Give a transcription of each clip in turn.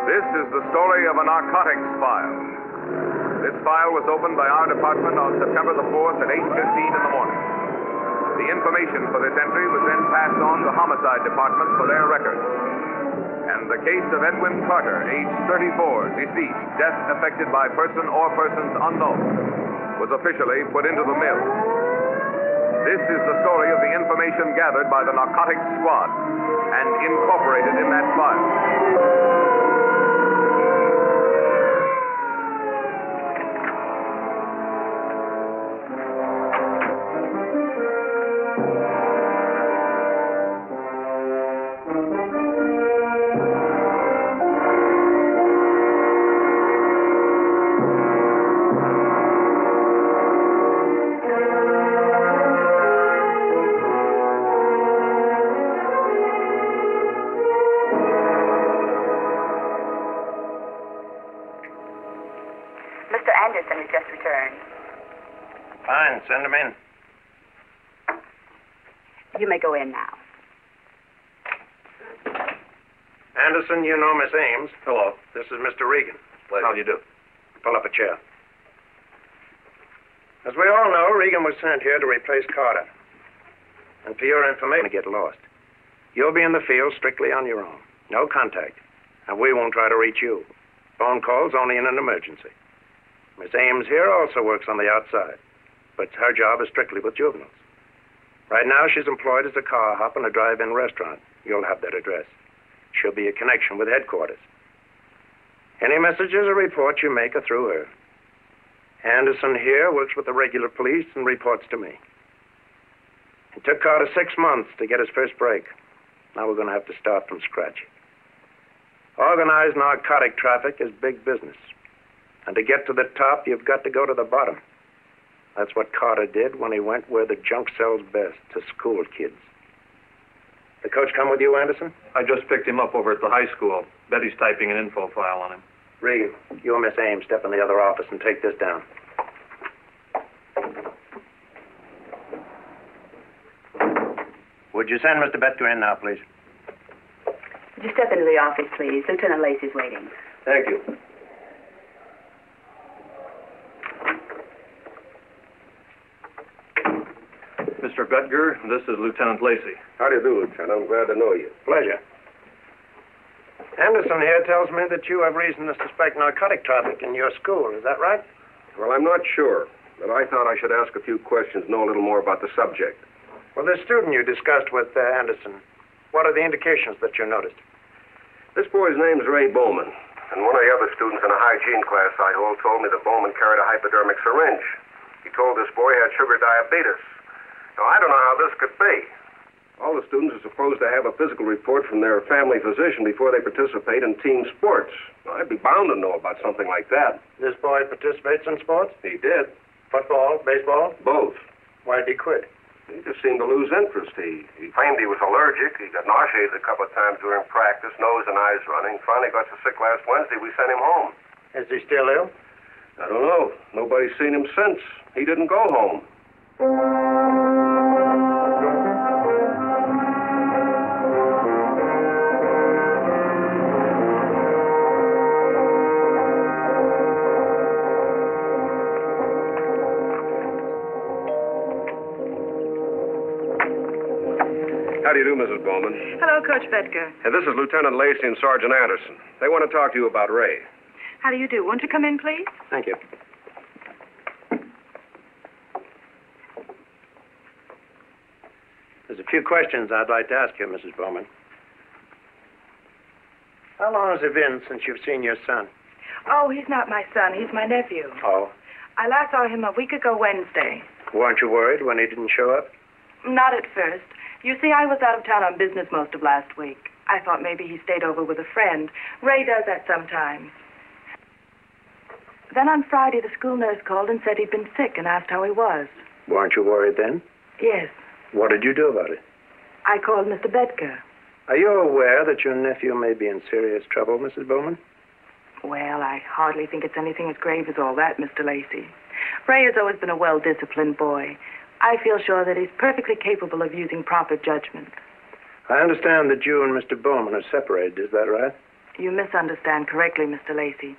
This is the story of a narcotics file. This file was opened by our department on September the 4th at 8:15 in the morning. The information for this entry was then passed on to Homicide Department for their records. And the case of Edwin Carter, age 34, deceased, death affected by person or persons unknown, was officially put into the mill. This is the story of the information gathered by the Narcotics Squad and incorporated in that file. Send him in. You may go in now. Anderson, you know Miss Ames. Hello. This is Mr. Regan. Pleasure. How do you do? Pull up a chair. As we all know, Regan was sent here to replace Carter. And for your information, to get lost. You'll be in the field strictly on your own. No contact. And we won't try to reach you. Phone calls only in an emergency. Miss Ames here also works on the outside. But her job is strictly with juveniles. Right now, she's employed as a car hop in a drive-in restaurant. You'll have that address. She'll be a connection with headquarters. Any messages or reports you make are through her. Anderson here works with the regular police and reports to me. It took Carter 6 months to get his first break. Now we're going to have to start from scratch. Organized narcotic traffic is big business. And to get to the top, you've got to go to the bottom. That's what Carter did when he went where the junk sells best, to school kids. The coach come with you, Anderson? I just picked him up over at the high school. Betty's typing an info file on him. Regan, you and Miss Ames step in the other office and take this down. Would you send Mr. Betker in now, please? Would you step into the office, please? Lieutenant Lacey's waiting. Thank you. Mr. Betger, this is Lieutenant Lacey. How do you do, Lieutenant? I'm glad to know you. Pleasure. Anderson here tells me that you have reason to suspect narcotic traffic in your school. Is that right? Well, I'm not sure, but I thought I should ask a few questions, know a little more about the subject. Well, this student you discussed with Anderson, what are the indications that you noticed? This boy's name's Ray Bowman, and one of the other students in a hygiene class I hold told me that Bowman carried a hypodermic syringe. He told this boy he had sugar diabetes. Now, I don't know how this could be. All the students are supposed to have a physical report from their family physician before they participate in team sports. Now, I'd be bound to know about something like that. This boy participates in sports? He did. Football, baseball? Both. Why did he quit? He just seemed to lose interest. He claimed he was allergic. He got nauseated a couple of times during practice, nose and eyes running. Finally got so sick last Wednesday, we sent him home. Is he still ill? I don't know. Nobody's seen him since. He didn't go home. How do you do, Mrs. Bowman? Hello, Coach Betker. This is Lieutenant Lacey and Sergeant Anderson. They want to talk to you about Ray. How do you do? Won't you come in, please? Thank you. There's a few questions I'd like to ask you, Mrs. Bowman. How long has it been since you've seen your son? Oh, he's not my son. He's my nephew. Oh. I last saw him a week ago Wednesday. Weren't you worried when he didn't show up? Not at first. You see, I was out of town on business most of last week. I thought maybe he stayed over with a friend. Ray does that sometimes. Then on Friday, the school nurse called and said he'd been sick and asked how he was. Weren't you worried then? Yes. What did you do about it? I called Mr. Betker. Are you aware that your nephew may be in serious trouble, Mrs. Bowman? Well, I hardly think it's anything as grave as all that, Mr. Lacey. Ray has always been a well-disciplined boy. I feel sure that he's perfectly capable of using proper judgment. I understand that you and Mr. Bowman are separated, is that right? You misunderstand correctly, Mr. Lacey.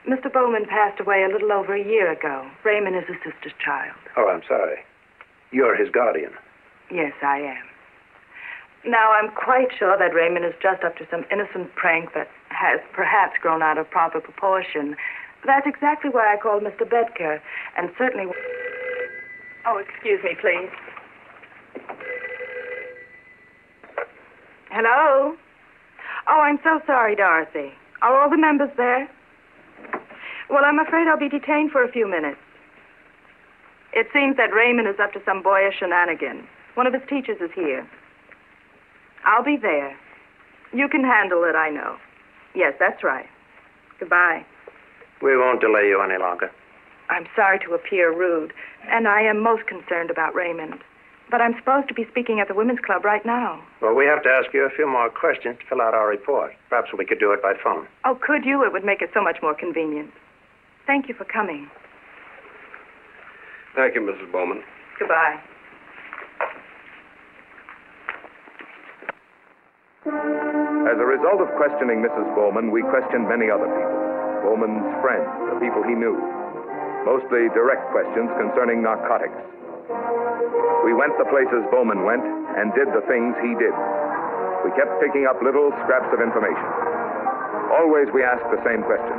Mr. Bowman passed away a little over a year ago. Raymond is his sister's child. Oh, I'm sorry. You're his guardian. Yes, I am. Now, I'm quite sure that Raymond is just up to some innocent prank that has perhaps grown out of proper proportion. That's exactly why I called Mr. Bedker, and certainly... Oh, excuse me, please. Hello? Oh, I'm so sorry, Dorothy. Are all the members there? Well, I'm afraid I'll be detained for a few minutes. It seems that Raymond is up to some boyish shenanigans. One of his teachers is here. I'll be there. You can handle it, I know. Yes, that's right. Goodbye. We won't delay you any longer. I'm sorry to appear rude, and I am most concerned about Raymond. But I'm supposed to be speaking at the Women's Club right now. Well, we have to ask you a few more questions to fill out our report. Perhaps we could do it by phone. Oh, could you? It would make it so much more convenient. Thank you for coming. Thank you, Mrs. Bowman. Goodbye. As a result of questioning Mrs. Bowman, we questioned many other people. Bowman's friends, the people he knew. Mostly direct questions concerning narcotics. We went the places Bowman went and did the things he did. We kept picking up little scraps of information. Always we asked the same question.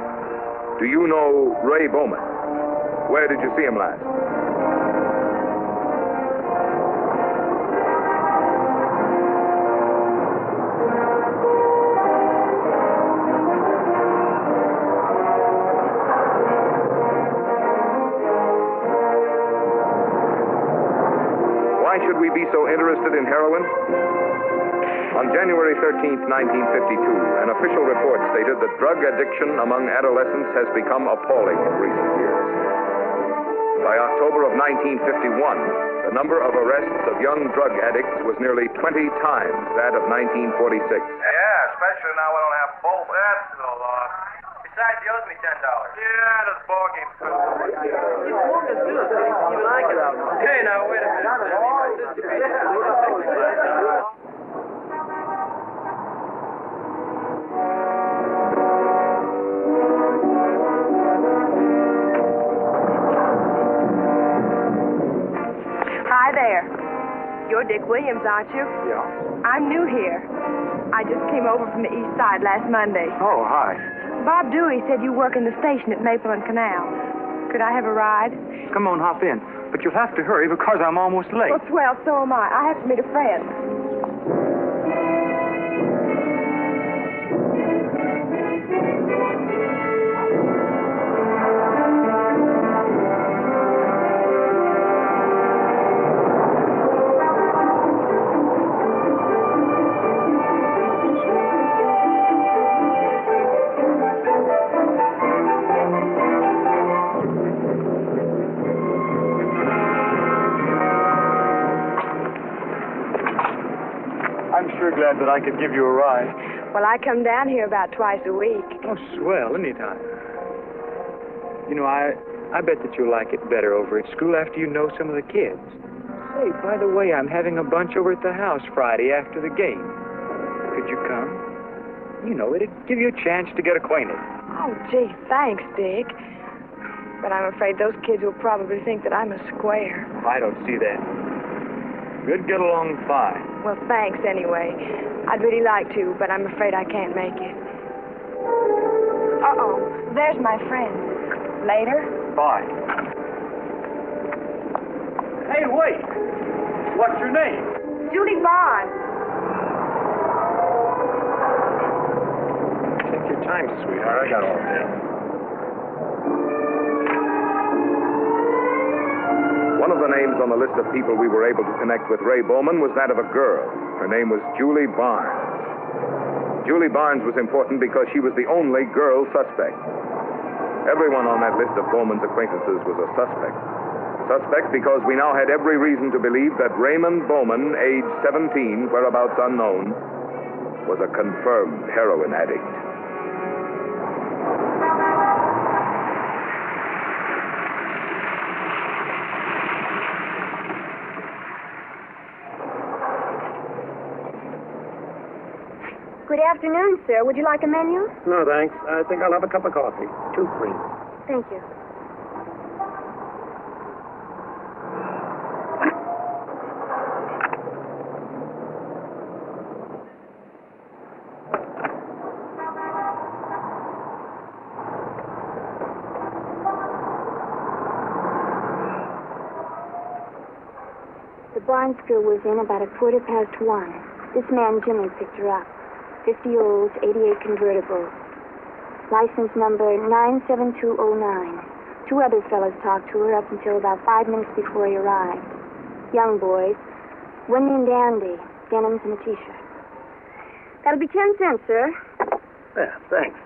Do you know Ray Bowman? Where did you see him last? Why should we be so interested in heroin? On January 13th, 1952, an official report stated that drug addiction among adolescents has become appalling in recent years. By October of 1951, the number of arrests of young drug addicts was nearly 20 times that of 1946. Yeah, especially now we don't have both. That's no loss. Besides, he owes me $10. Yeah, this ball game's good. He's walking through us. Even I can out. Hey, now, wait a minute, Sammy. My sister paid $6 last time. Hi there. You're Dick Williams, aren't you? Yeah. I'm new here. I just came over from the east side last Monday. Oh, hi. Bob Dewey said you work in the station at Maple and Canal. Could I have a ride? Come on, hop in. But you'll have to hurry because I'm almost late. Well, swell, so am I. I have to meet a friend. I'm sure glad that I could give you a ride. Well, I come down here about twice a week. Oh, swell, anytime. You know, I bet that you'll like it better over at school after you know some of the kids. Say, by the way, I'm having a bunch over at the house Friday after the game. Could you come? You know, it'd give you a chance to get acquainted. Oh, gee, thanks, Dick. But I'm afraid those kids will probably think that I'm a square. I don't see that. We'd get along fine. Well, thanks anyway. I'd really like to, but I'm afraid I can't make it. Uh-oh, there's my friend. Later? Bye. Hey, wait! What's your name? Julie Barnes. Take your time, sweetheart. I got all day. One of the names on the list of people we were able to connect with Ray Bowman was that of a girl. Her name was Julie Barnes. Julie Barnes was important because she was the only girl suspect. Everyone on that list of Bowman's acquaintances was a suspect. Suspect because we now had every reason to believe that Raymond Bowman, age 17, whereabouts unknown, was a confirmed heroin addict. Good afternoon, sir. Would you like a menu? No, thanks. I think I'll have a cup of coffee. 2, please. Thank you. The barn screw was in about 1:15. This man, Jimmy, picked her up. 50-year-old, 88 convertible. License number 97209. 2 other fellas talked to her up until about 5 minutes before he arrived. Young boys. Windy and dandy. Denims and a T-shirt. That'll be 10 cents, sir. Yeah, thanks.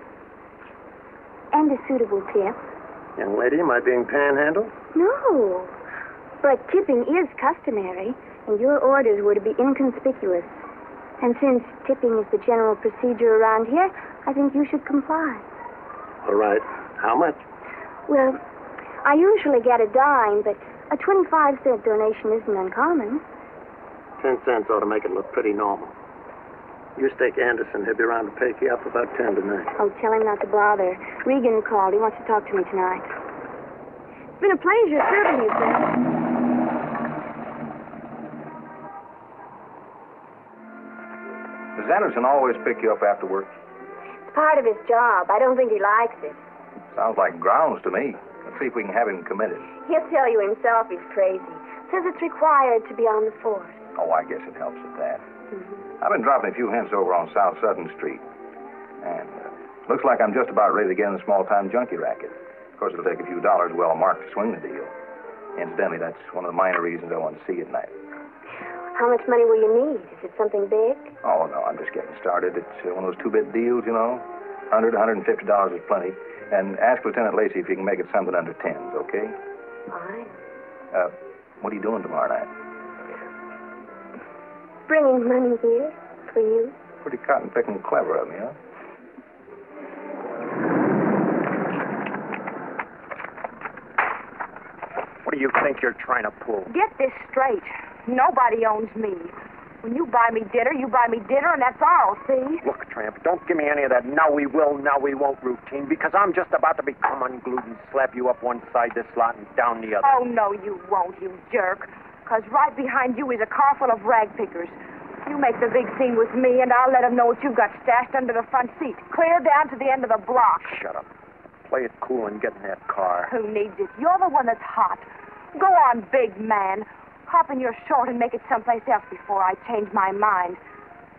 And a suitable tip. Young lady, am I being panhandled? No. But tipping is customary, and your orders were to be inconspicuous. And since tipping is the general procedure around here, I think you should comply. All right. How much? Well, I usually get a dime, but a 25-cent donation isn't uncommon. 10 cents ought to make it look pretty normal. You stake Anderson. He'll be around to pick you up about 10 tonight. Oh, tell him not to bother. Regan called. He wants to talk to me tonight. It's been a pleasure serving you, sir. Does Anderson always pick you up after work? It's part of his job. I don't think he likes it. Sounds like grounds to me. Let's see if we can have him committed. He'll tell you himself he's crazy. Says it's required to be on the force. Oh, I guess it helps at that. I've been dropping a few hints over on South Sutton Street. And looks like I'm just about ready to get in the small-time junkie racket. Of course, it'll take a few dollars well marked to swing the deal. Incidentally, that's one of the minor reasons I want to see you tonight. How much money will you need? Is it something big? Oh, no, I'm just getting started. It's one of those 2-bit deals, you know. $100, $150 is plenty. And ask Lieutenant Lacey if he can make it something under 10s, okay? Fine. What are you doing tomorrow night? Bringing money here for you. Pretty cotton-picking clever of me, huh? What do you think you're trying to pull? Get this straight. Nobody owns me. When you buy me dinner, and that's all, see? Look, Tramp, don't give me any of that now we will, now we won't routine, because I'm just about to become unglued and slap you up one side this lot and down the other. Oh, no, you won't, you jerk. Because right behind you is a car full of rag pickers. You make the big scene with me, and I'll let them know what you've got stashed under the front seat, clear down to the end of the block. Shut up. Play it cool and get in that car. Who needs it? You're the one that's hot. Go on, big man. Hop in your short and make it someplace else before I change my mind.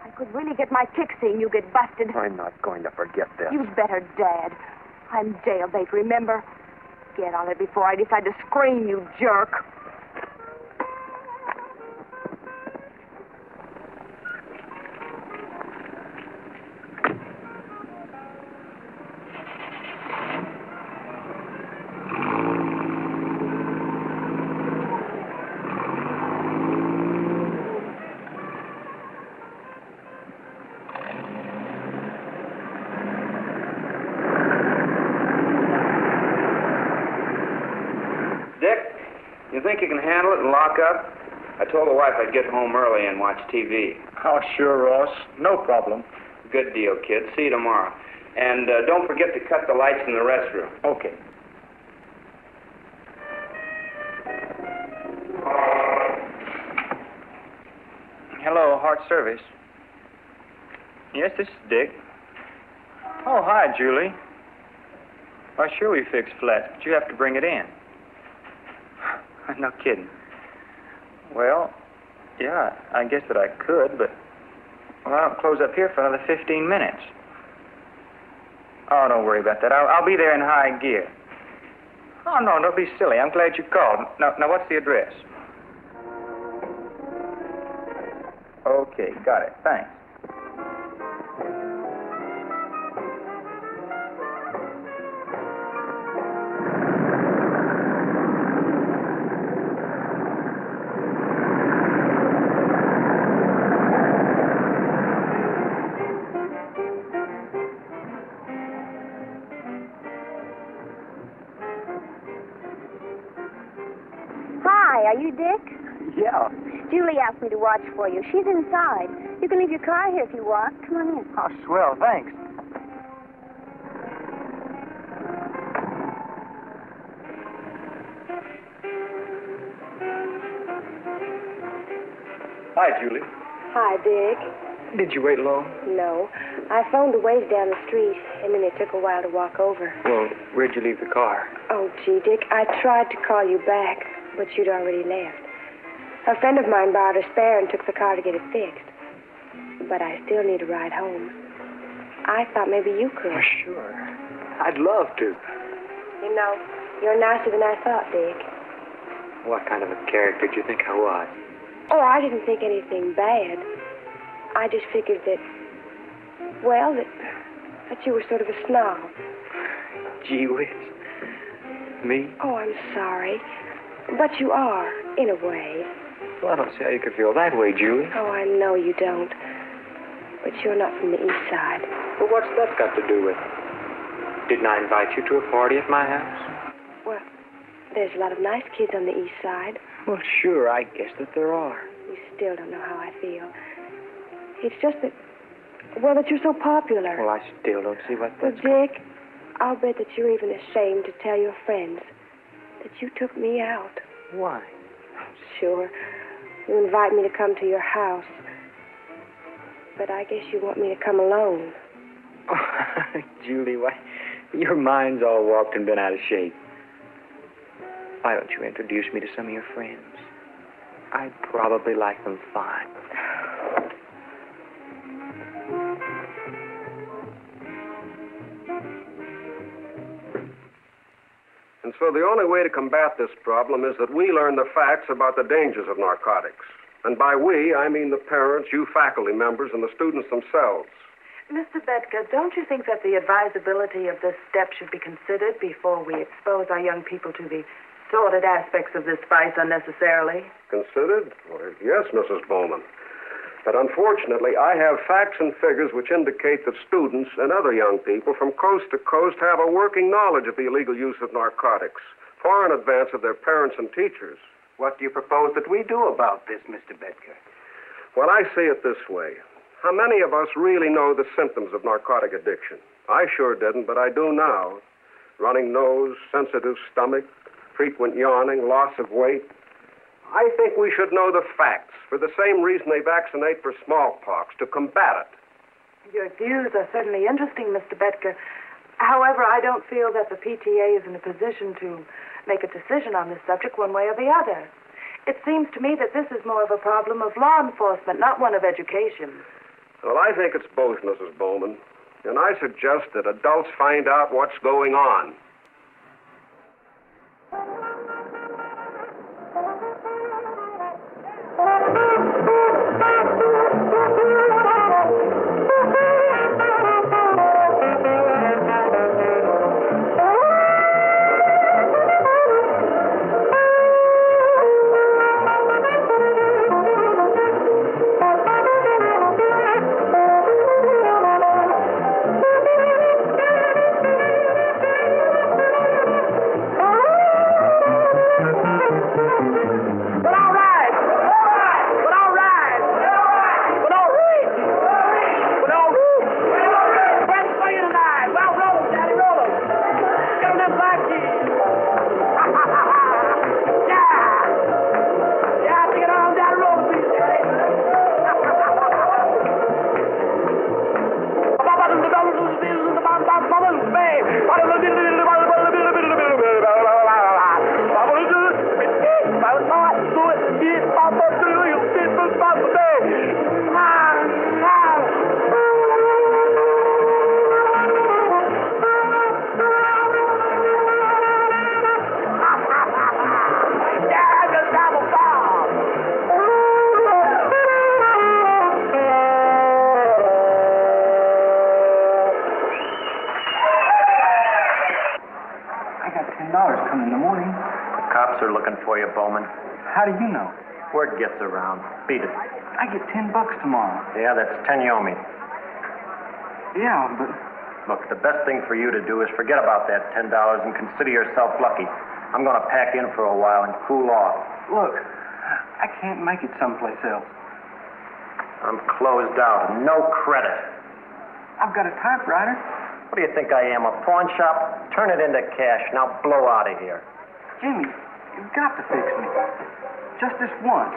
I could really get my kick seeing you get busted. I'm not going to forget this. You'd better, Dad. I'm jailbait, remember? Get on it before I decide to scream, you jerk. You think you can handle it and lock up? I told the wife I'd get home early and watch TV. Oh, sure, Ross. No problem. Good deal, kid. See you tomorrow. And don't forget to cut the lights in the restroom. Okay. Hello, Heart Service. Yes, this is Dick. Oh, hi, Julie. Why, sure we fixed flats, but you have to bring it in. No kidding. Well, yeah, I guess that I could, but, well, I don't close up here for another 15 minutes. Oh, don't worry about that. I'll be there in high gear. Oh, no, don't be silly. I'm glad you called. Now, what's the address? Okay, got it. Thanks. Hi, are you Dick? Yeah. Julie asked me to watch for you. She's inside. You can leave your car here if you want. Come on in. Oh, swell, thanks. Hi, Julie. Hi, Dick. Did you wait long? No. I phoned a ways down the street, and then it took a while to walk over. Well, where'd you leave the car? Oh, gee, Dick, I tried to call you back, but you'd already left. A friend of mine borrowed a spare and took the car to get it fixed. But I still need a ride home. I thought maybe you could. Oh, sure. I'd love to. You know, you're nicer than I thought, Dick. What kind of a character did you think I was? Oh, I didn't think anything bad. I just figured that, well, that you were sort of a snob. Gee whiz. Me? Oh, I'm sorry. But you are, in a way. Well, I don't see how you could feel that way, Julie. Oh, I know you don't. But you're not from the east side. Well, what's that got to do with it? Didn't I invite you to a party at my house? Well, there's a lot of nice kids on the east side. Well, sure, I guess that there are. You still don't know how I feel. It's just that, well, that you're so popular. Well, I still don't see what Well, that's... Dick, I'll bet that you're even ashamed to tell your friends that you took me out. Why? Sure. You invite me to come to your house. But I guess you want me to come alone. Oh, Julie, why? Your mind's all warped and been out of shape. Why don't you introduce me to some of your friends? I'd probably like them fine. And so the only way to combat this problem is that we learn the facts about the dangers of narcotics. And by we, I mean the parents, you faculty members, and the students themselves. Mr. Bedka, don't you think that the advisability of this step should be considered before we expose our young people to the sordid aspects of this vice unnecessarily? Considered? Well, yes, Mrs. Bowman. But unfortunately, I have facts and figures which indicate that students and other young people from coast to coast have a working knowledge of the illegal use of narcotics, far in advance of their parents and teachers. What do you propose that we do about this, Mr. Bedker? Well, I see it this way. How many of us really know the symptoms of narcotic addiction? I sure didn't, but I do now. Running nose, sensitive stomach, frequent yawning, loss of weight. I think we should know the facts for the same reason they vaccinate for smallpox, to combat it. Your views are certainly interesting, Mr. Bedker. However, I don't feel that the PTA is in a position to make a decision on this subject one way or the other. It seems to me that this is more of a problem of law enforcement, not one of education. Well, I think it's both, Mrs. Bowman. And I suggest that adults find out what's going on. They're looking for you, Bowman. How do you know? Word gets around. Beat it. I get $10 tomorrow. Yeah, that's 10 yomi. Yeah, but... Look, the best thing for you to do is forget about that $10 and consider yourself lucky. I'm going to pack in for a while and cool off. Look, I can't make it someplace else. I'm closed out. No credit. I've got a typewriter. What do you think I am, a pawn shop? Turn it into cash. Now blow out of here. Jimmy, you've got to fix me. Just this once.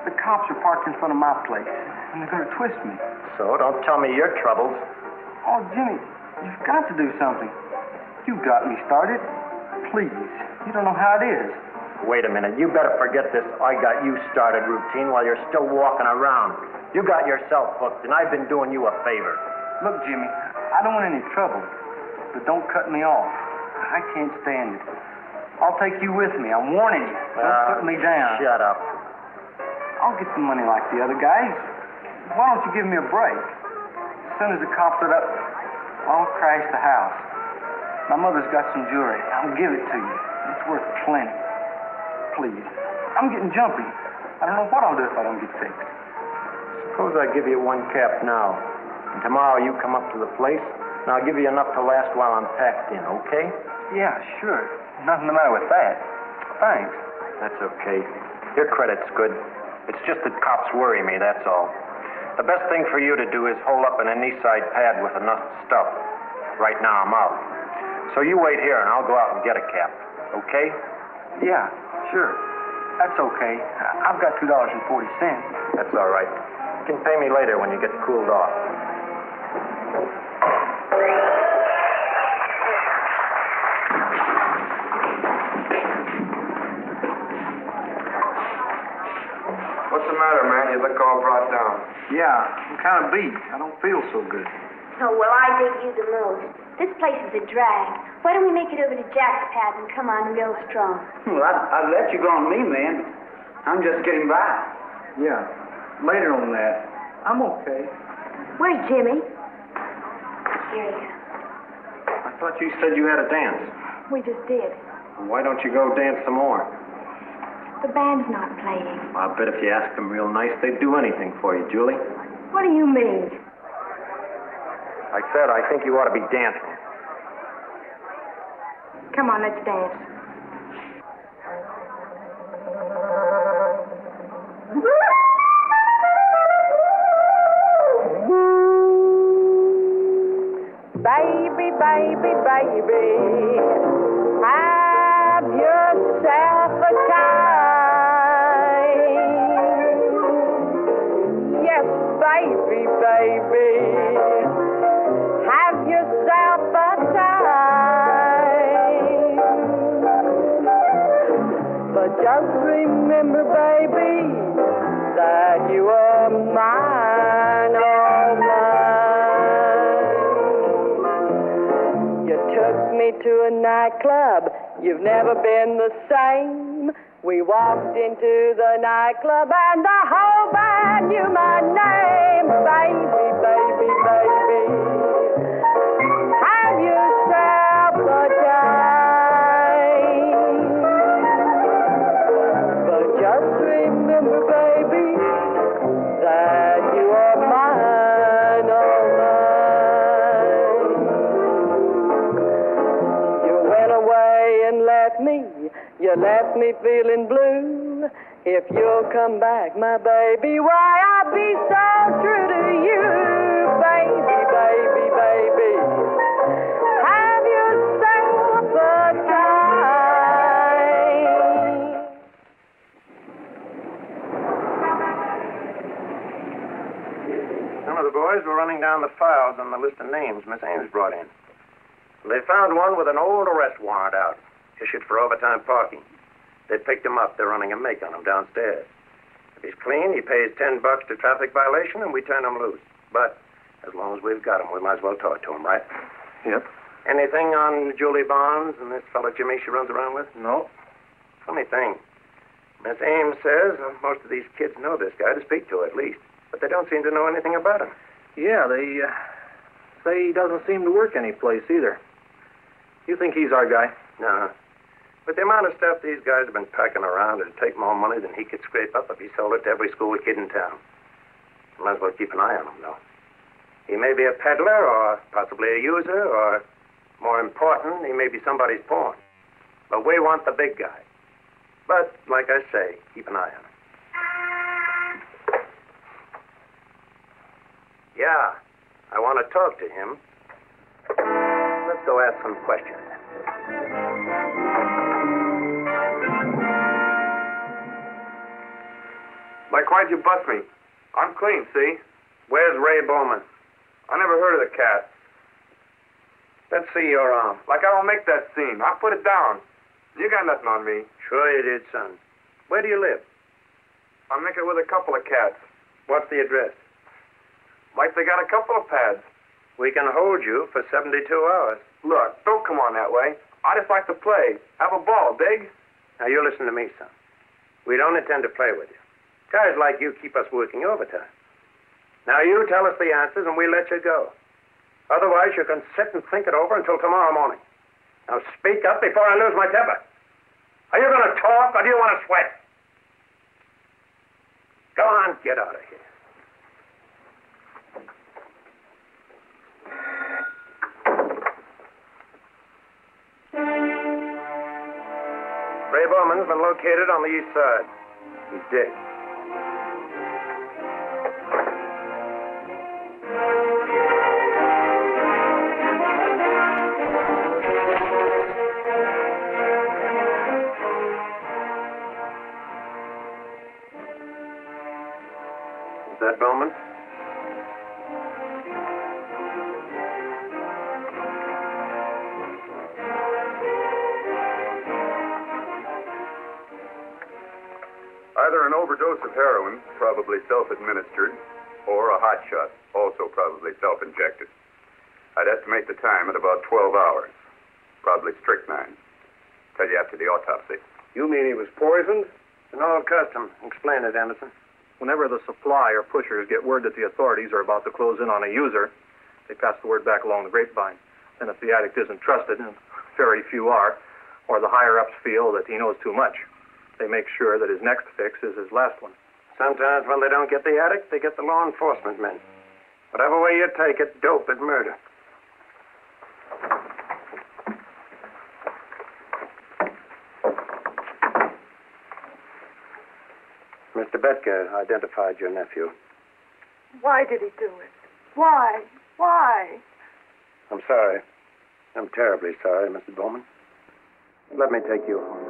The cops are parked in front of my place, and they're going to twist me. So don't tell me your troubles. Oh, Jimmy, you've got to do something. You got me started. Please. You don't know how it is. Wait a minute. You better forget this I got you started routine while you're still walking around. You got yourself booked, and I've been doing you a favor. Look, Jimmy, I don't want any trouble, but don't cut me off. I can't stand it. I'll take you with me. I'm warning you. Don't put me down. Shut up. I'll get the money like the other guys. Why don't you give me a break? As soon as the cops are up, I'll crash the house. My mother's got some jewelry. I'll give it to you. It's worth plenty. Please. I'm getting jumpy. I don't know what I'll do if I don't get fixed. Suppose I give you one cap now. And tomorrow you come up to the place, and I'll give you enough to last while I'm packed in, okay? Yeah, sure. Nothing the matter with that. Thanks. That's okay. Your credit's good. It's just that cops worry me, that's all. The best thing for you to do is hold up an east side pad with enough stuff. Right now I'm out. So you wait here, and I'll go out and get a cap, okay? Yeah, sure. That's okay. I've got $2.40. That's all right. You can pay me later when you get cooled off. What's the matter, man? You look all brought down. Yeah, I'm kind of beat. I don't feel so good. Oh, well, I dig you the most. This place is a drag. Why don't we make it over to Jack's pad and come on real strong? Well, I'd let you go on me, man. I'm just getting by. Yeah, later on that. I'm okay. Where's Jimmy? Here he is. I thought you said you had a dance. We just did. Why don't you go dance some more? The band's not playing. I'll bet if you ask them real nice, they'd do anything for you, Julie. What do you mean? I said I think you ought to be dancing. Come on, let's dance. Baby, baby, baby, have yourself a time. Yes, baby, baby, have yourself a time. But just remember, baby, that you are mine, all mine. You took me to a nightclub, you've never been the same. We walked into the nightclub and the whole band knew my name. Baby, baby, baby, have yourself a time. But just remember, baby, that you are mine, all mine. You went away and left me. You left me feeling blue. If you'll come back, my baby, why, I'll be so true to you. Baby, baby, baby, have yourself a time. Some of the boys were running down the files on the list of names Miss Ames brought in. They found one with an old arrest warrant out, issued for overtime parking. They picked him up. They're running a make on him downstairs. If he's clean, he pays $10 to traffic violation, and we turn him loose. But as long as we've got him, we might as well talk to him, right? Yep. Anything on Julie Barnes and this fellow Jimmy she runs around with? No. Funny thing. Miss Ames says most of these kids know this guy, to speak to at least. But they don't seem to know anything about him. Yeah, they say he doesn't seem to work any place either. You think he's our guy? No. With the amount of stuff these guys have been packing around, it'd take more money than he could scrape up if he sold it to every school kid in town. Might as well keep an eye on him, though. He may be a peddler, or possibly a user, or, more important, he may be somebody's pawn. But we want the big guy. But, like I say, keep an eye on him. Yeah, I want to talk to him. Let's go ask some questions. Like, why'd you bust me? I'm clean, see? Where's Ray Bowman? I never heard of the cat. Let's see your arm. Like, I don't make that scene. I'll put it down. You got nothing on me. Sure you did, son. Where do you live? I'm making with a couple of cats. What's the address? Like they got a couple of pads. We can hold you for 72 hours. Look, don't come on that way. I just like to play. Have a ball, dig? Now, you listen to me, son. We don't intend to play with you. Guys like you keep us working overtime. Now, you tell us the answers and we let you go. Otherwise, you can sit and think it over until tomorrow morning. Now, speak up before I lose my temper. Are you going to talk or do you want to sweat? Go on, get out of here. Ray Bowman's been located on the east side. He's dead. Is that Bowman? Either an overdose of heroin, probably self-administered, or a hot shot, also probably self-injected. I'd estimate the time at about 12 hours. Probably strychnine. Tell you after the autopsy. You mean he was poisoned? It's an old custom. Explain it, Anderson. Whenever the supply or pushers get word that the authorities are about to close in on a user, they pass the word back along the grapevine. And if the addict isn't trusted, and very few are, or the higher-ups feel that he knows too much, they make sure that his next fix is his last one. Sometimes when they don't get the addict, they get the law enforcement men. Whatever way you take it, dope is murder. Mr. Betker identified your nephew. Why did he do it? Why? Why? I'm sorry. I'm terribly sorry, Mrs. Bowman. Let me take you home.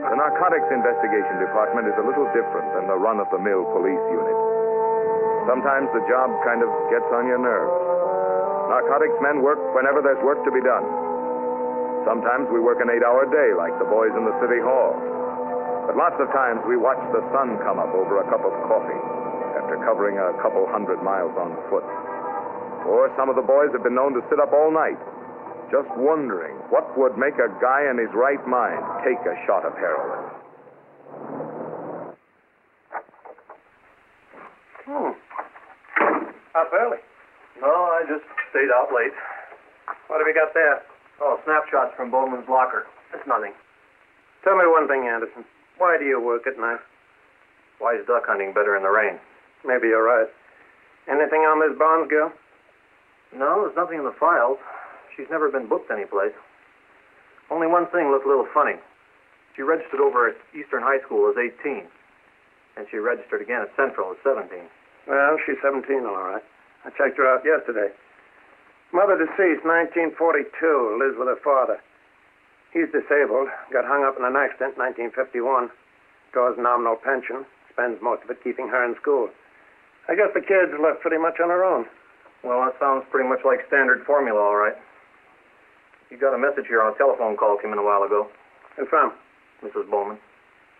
The Narcotics Investigation Department is a little different than the run-of-the-mill police unit. Sometimes the job kind of gets on your nerves. Narcotics men work whenever there's work to be done. Sometimes we work an 8-hour day like the boys in the city hall. But lots of times we watch the sun come up over a cup of coffee after covering a couple 100 miles on foot. Or some of the boys have been known to sit up all night, just wondering what would make a guy in his right mind take a shot of heroin. Up early. No, I just stayed out late. What have you got there? Oh, snapshots from Bowman's locker. It's nothing. Tell me one thing, Anderson. Why do you work at night? Why is duck hunting better in the rain? Maybe you're right. Anything on this Bonds girl? No, there's nothing in the files. She's never been booked anyplace. Only one thing looked a little funny. She registered over at Eastern High School as 18. And she registered again at Central as 17. Well, she's 17, all right. I checked her out yesterday. Mother deceased, 1942, lives with her father. He's disabled, got hung up in an accident, 1951. Draws nominal pension, spends most of it keeping her in school. I guess the kid's left pretty much on her own. Well, that sounds pretty much like standard formula, all right. You got a message here on a telephone call came in a while ago. Who from? Mrs. Bowman.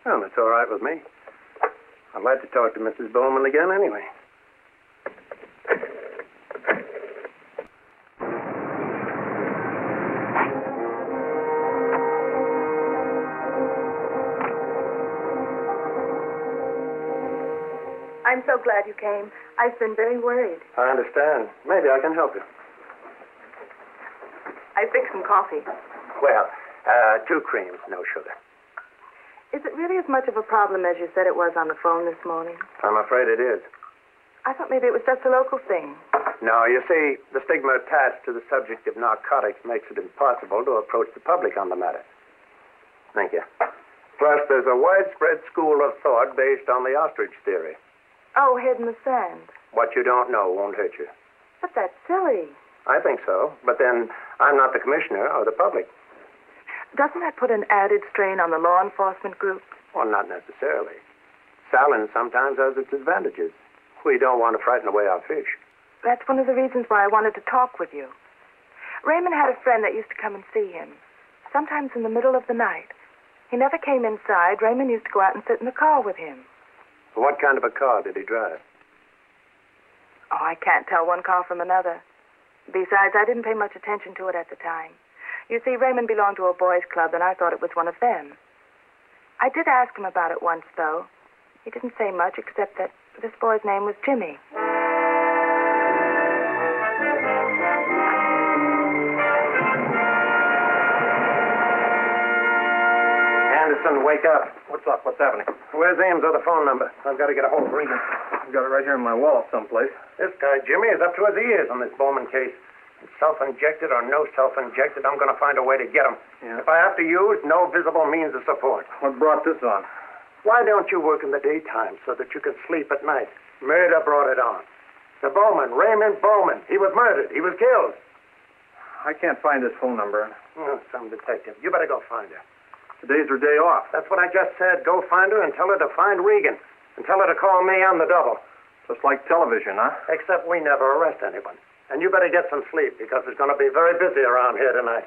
Well, that's all right with me. I'd like to talk to Mrs. Bowman again anyway. I'm so glad you came. I've been very worried. I understand. Maybe I can help you. I fixed some coffee. Well, 2 creams, no sugar. Is it really as much of a problem as you said it was on the phone this morning? I'm afraid it is. I thought maybe it was just a local thing. No, you see, the stigma attached to the subject of narcotics makes it impossible to approach the public on the matter. Thank you. Plus, there's a widespread school of thought based on the ostrich theory. Oh, head in the sand. What you don't know won't hurt you. But that's silly. I think so, but then I'm not the commissioner or the public. Doesn't that put an added strain on the law enforcement group? Well, not necessarily. Silence sometimes has its advantages. We don't want to frighten away our fish. That's one of the reasons why I wanted to talk with you. Raymond had a friend that used to come and see him, sometimes in the middle of the night. He never came inside. Raymond used to go out and sit in the car with him. What kind of a car did he drive? Oh, I can't tell one car from another. Besides, I didn't pay much attention to it at the time. You see, Raymond belonged to a boys' club, and I thought it was one of them. I did ask him about it once, though. He didn't say much, except that this boy's name was Jimmy. Anderson, wake up. What's up? What's happening? Where's Ames' other phone number? I've got to get a hold of Regan. I've got it right here in my wallet someplace. This guy, Jimmy, is up to his ears on this Bowman case. Self-injected or no self-injected, I'm going to find a way to get him. Yeah. If I have to use no visible means of support. What brought this on? Why don't you work in the daytime so that you can sleep at night? Murder brought it on. The Bowman, Raymond Bowman. He was murdered. He was killed. I can't find this phone number. Oh, some detective. You better go find her. Today's her day off. That's what I just said. Go find her and tell her to find Regan. And tell her to call me on the double. Just like television, huh? Except we never arrest anyone. And you better get some sleep because it's going to be very busy around here tonight.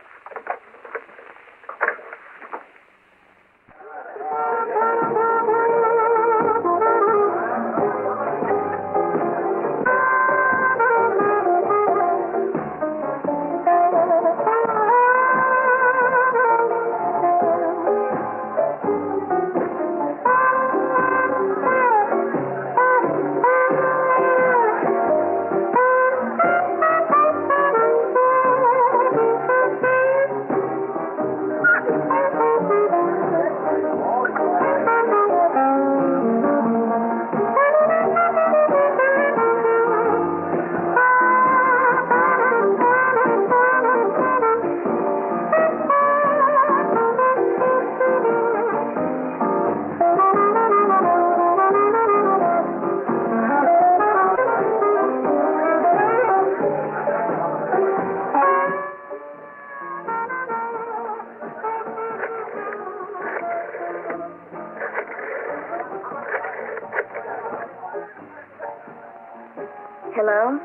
Hello?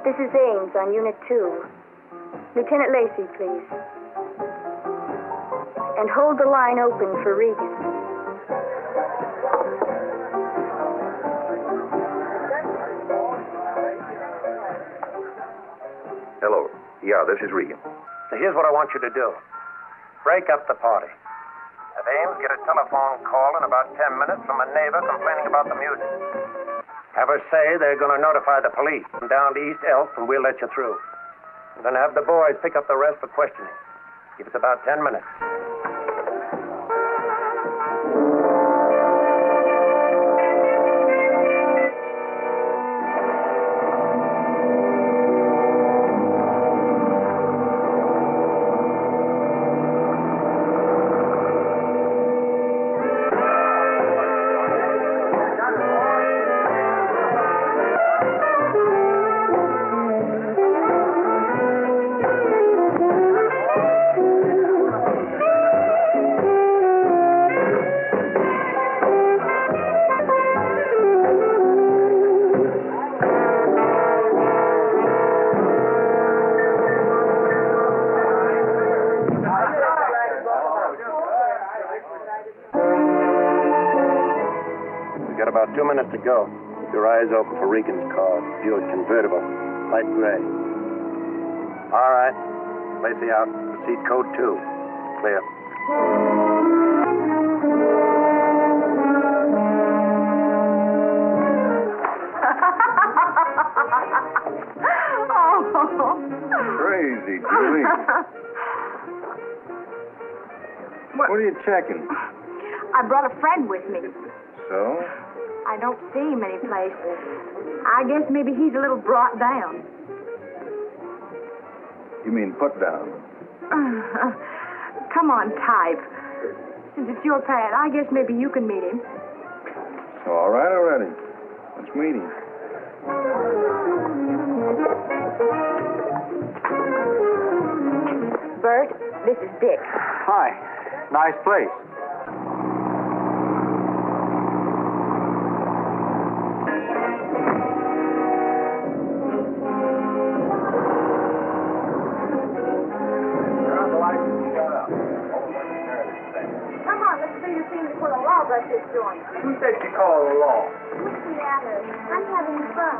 This is Ames on Unit 2. Lieutenant Lacey, please. And hold the line open for Regis. Hello. Yeah, this is Regan. So here's what I want you to do. Break up the party. At Ames, get a telephone call in about 10 minutes from a neighbor complaining about the music. Have her say they're going to notify the police. Come down to East Elk, and we'll let you through. I'm going to have the boys pick up the rest for questioning. Give us about 10 minutes. About 2 minutes to go. Keep your eyes open for Regan's car. Buick convertible. Light gray. All right. Lacey out. Proceed code 2. Clear. Crazy, Julie. What are you checking? I brought a friend with me. So? I I don't see him anyplace. I guess maybe he's a little brought down. You mean put down? Come on, type. Since it's your pad, I guess maybe you can meet him. All right already. Let's meet him. Bert, this is Dick. Hi. Nice place. Come on, let's see the scene before the law rush this joint. Who said you called the law? What's the matter? I'm having fun.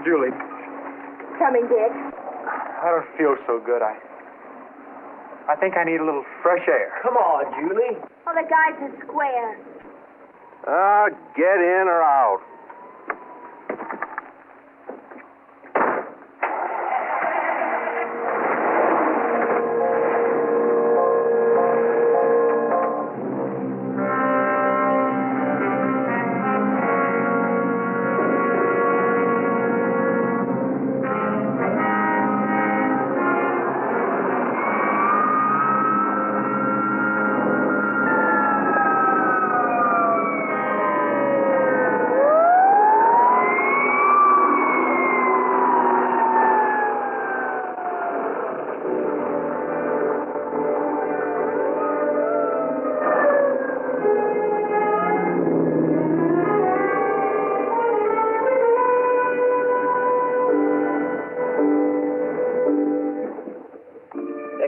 Julie, Coming, Dick. I don't feel so good. I think I need a little fresh air. Come on, Julie. Oh, the guy's a square. Get in or out.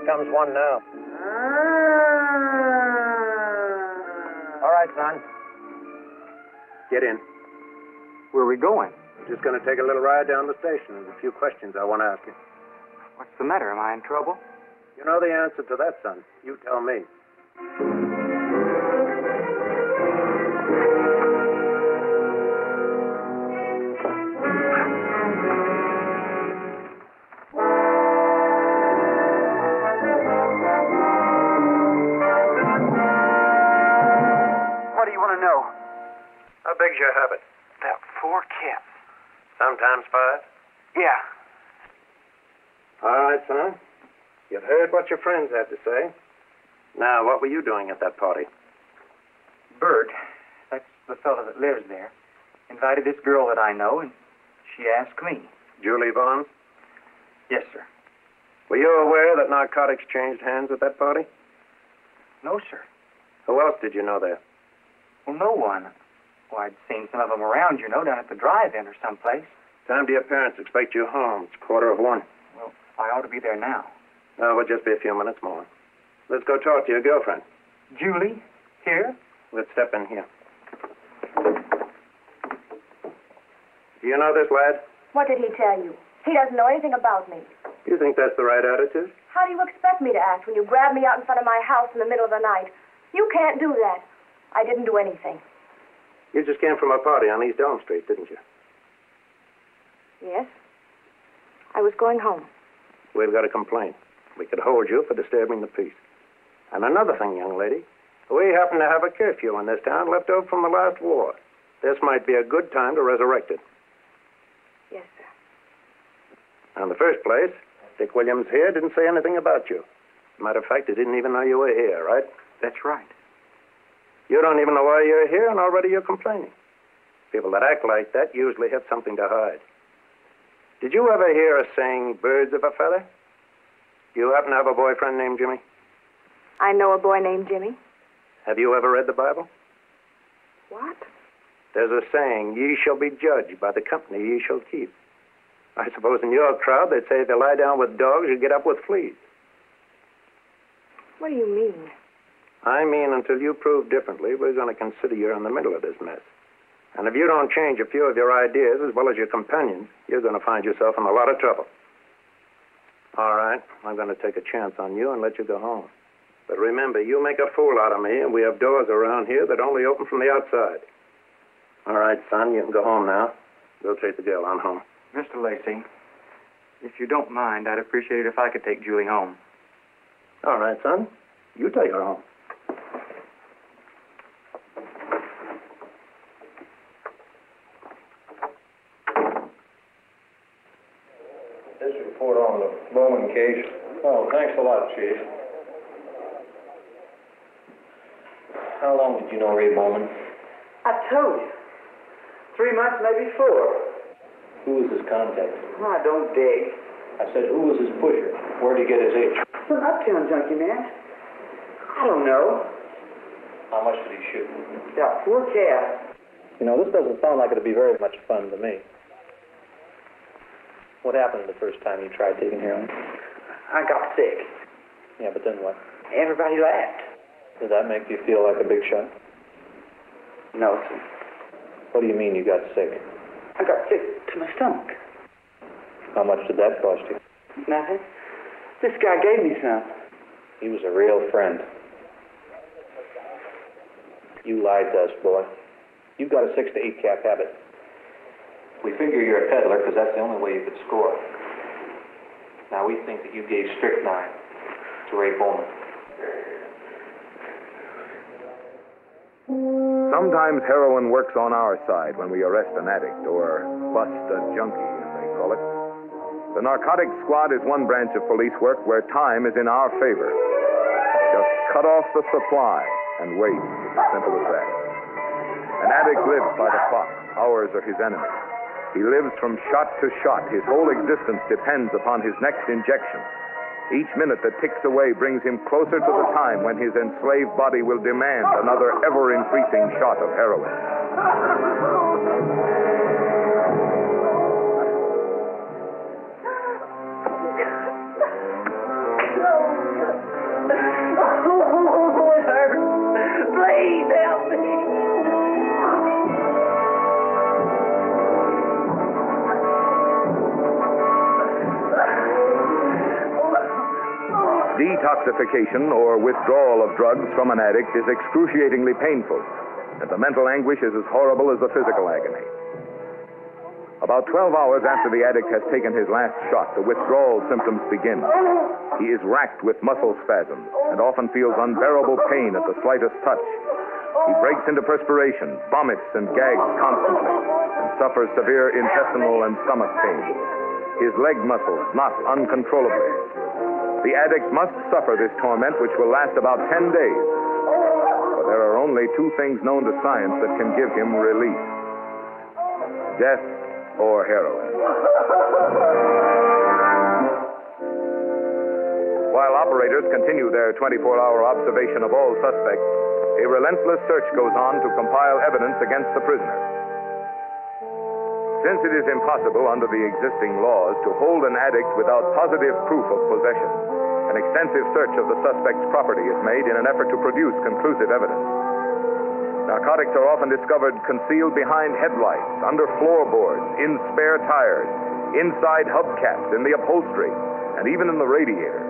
Comes one now. All right, son. Get in. Where are we going? Just going to take a little ride down the station. There's a few questions I want to ask you. What's the matter? Am I in trouble? You know the answer to that, son. You tell me. How big's your habit? About 4 cats. Sometimes 5? Yeah. All right, son. You've heard what your friends had to say. Now, what were you doing at that party? Bert, that's the fellow that lives there, invited this girl that I know, and she asked me. Julie Vaughn? Yes, sir. Were you aware that narcotics changed hands at that party? No, sir. Who else did you know there? Well, no one. Well, I'd seen some of them around, down at the drive-in or someplace. Time do your parents expect you home? It's 1:15. Well, I ought to be there now. No, we'll just be a few minutes more. Let's go talk to your girlfriend. Julie? Here? Let's step in here. Do you know this lad? What did he tell you? He doesn't know anything about me. You think that's the right attitude? How do you expect me to act when you grab me out in front of my house in the middle of the night? You can't do that. I didn't do anything. You just came from a party on East Elm Street, didn't you? Yes. I was going home. We've got a complaint. We could hold you for disturbing the peace. And another thing, young lady, we happen to have a curfew in this town left over from the last war. This might be a good time to resurrect it. Yes, sir. In the first place, Dick Williams here didn't say anything about you. Matter of fact, he didn't even know you were here, right? That's right. You don't even know why you're here, and already you're complaining. People that act like that usually have something to hide. Did you ever hear a saying, birds of a feather? Do you happen to have a boyfriend named Jimmy? I know a boy named Jimmy. Have you ever read the Bible? What? There's a saying, ye shall be judged by the company ye shall keep. I suppose in your crowd they'd say if you lie down with dogs, you get up with fleas. What do you mean? I mean, until you prove differently, we're going to consider you're in the middle of this mess. And if you don't change a few of your ideas as well as your companions, you're going to find yourself in a lot of trouble. All right, I'm going to take a chance on you and let you go home. But remember, you make a fool out of me, and we have doors around here that only open from the outside. All right, son, you can go home now. Go take the girl on home. Mr. Lacey, if you don't mind, I'd appreciate it if I could take Julie home. All right, son. You take her home. This report on the Bowman case. Oh, thanks a lot, Chief. How long did you know Ray Bowman? I told you. 3 months, maybe 4. Who was his contact? Oh, I don't dig. I said, who was his pusher? Where'd he get his H? Some uptown junkie, man. I don't know. How much did he shoot? Yeah, poor cat. You know, this doesn't sound like it'd be very much fun to me. What happened the first time you tried taking heroin? I got sick. Yeah, but then what? Everybody laughed. Did that make you feel like a big shot? No, sir. What do you mean you got sick? I got sick to my stomach. How much did that cost you? Nothing. This guy gave me some. He was a real friend. You lied to us, boy. You've got a 6 to 8 cap habit. We figure you're a peddler because that's the only way you could score. Now, we think that you gave strychnine to Ray Bowman. Sometimes heroin works on our side when we arrest an addict, or bust a junkie, as they call it. The Narcotics Squad is one branch of police work where time is in our favor. Just cut off the supply and wait. It's as simple as that. An addict lives by the clock. Hours are his enemy. He lives from shot to shot. His whole existence depends upon his next injection. Each minute that ticks away brings him closer to the time when his enslaved body will demand another ever-increasing shot of heroin. Oh, it hurts. Please help me. Detoxification, or withdrawal of drugs from an addict, is excruciatingly painful, and the mental anguish is as horrible as the physical agony. About 12 hours after the addict has taken his last shot, the withdrawal symptoms begin. He is racked with muscle spasms and often feels unbearable pain at the slightest touch. He breaks into perspiration, vomits and gags constantly, and suffers severe intestinal and stomach pain. His leg muscles knot uncontrollably. The addict must suffer this torment, which will last about 10 days. But there are only 2 things known to science that can give him relief: death or heroin. While operators continue their 24-hour observation of all suspects, a relentless search goes on to compile evidence against the prisoner. Since it is impossible under the existing laws to hold an addict without positive proof of possession, an extensive search of the suspect's property is made in an effort to produce conclusive evidence. Narcotics are often discovered concealed behind headlights, under floorboards, in spare tires, inside hubcaps, in the upholstery, and even in the radiator.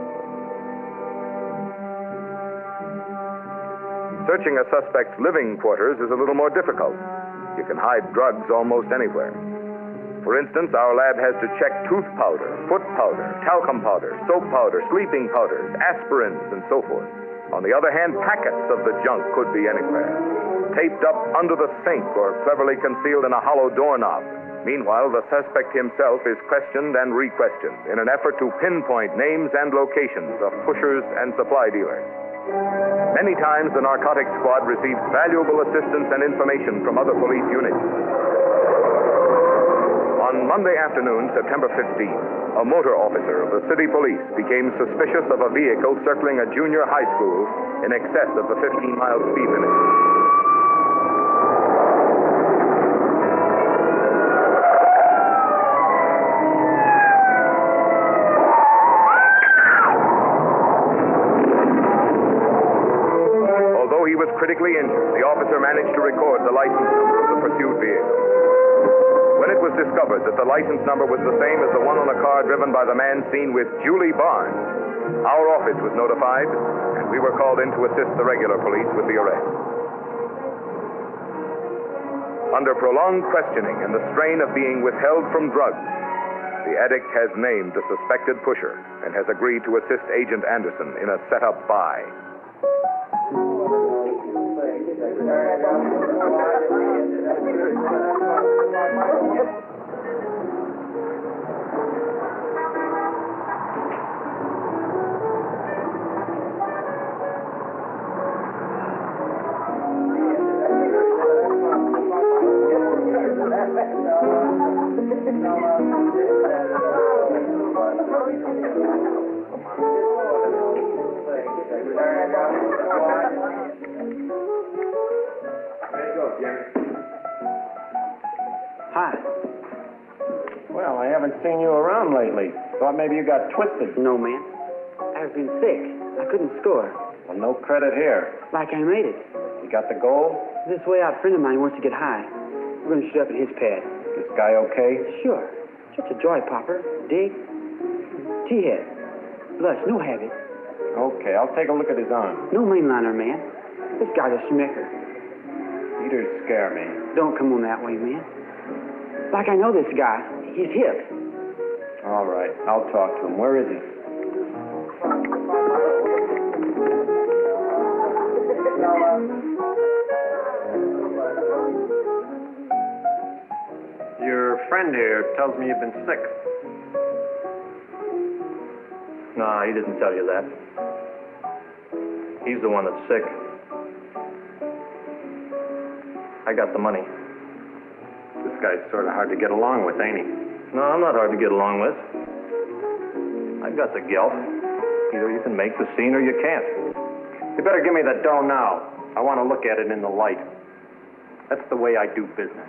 Searching a suspect's living quarters is a little more difficult. You can hide drugs almost anywhere. For instance, our lab has to check tooth powder, foot powder, talcum powder, soap powder, sleeping powders, aspirins, and so forth. On the other hand, packets of the junk could be anywhere, taped up under the sink or cleverly concealed in a hollow doorknob. Meanwhile, the suspect himself is questioned and re-questioned in an effort to pinpoint names and locations of pushers and supply dealers. Many times, the Narcotics Squad receives valuable assistance and information from other police units. On Monday afternoon, September 15th, a motor officer of the city police became suspicious of a vehicle circling a junior high school in excess of the 15-mile speed limit. Although he was critically injured, the officer managed to record the license number of the pursued vehicle. When it was discovered that the license number was the same as the one on a car driven by the man seen with Julie Barnes, our office was notified, and we were called in to assist the regular police with the arrest. Under prolonged questioning and the strain of being withheld from drugs, the addict has named the suspected pusher and has agreed to assist Agent Anderson in a set-up buy. Hi. Well, I haven't seen you around lately. Thought maybe you got twisted. No, man. I've been sick. I couldn't score. Well, no credit here. Like I made it. You got the goal? This way out friend of mine wants to get high. We're going to shoot up at his pad. This guy okay? Sure. Just a joy popper. Dig. T-head. Lush, no habit. Okay, I'll take a look at his arm. No mainliner, man. This guy's a smicker. Eaters scare me. Don't come on that way, man. Like I know this guy. He's hip. All right, I'll talk to him. Where is he? Your friend here tells me you've been sick. No, he didn't tell you that. He's the one that's sick. I got the money. This guy's sort of hard to get along with, ain't he? No, I'm not hard to get along with. I got the gelt. Either you can make the scene or you can't. You better give me the dough now. I want to look at it in the light. That's the way I do business.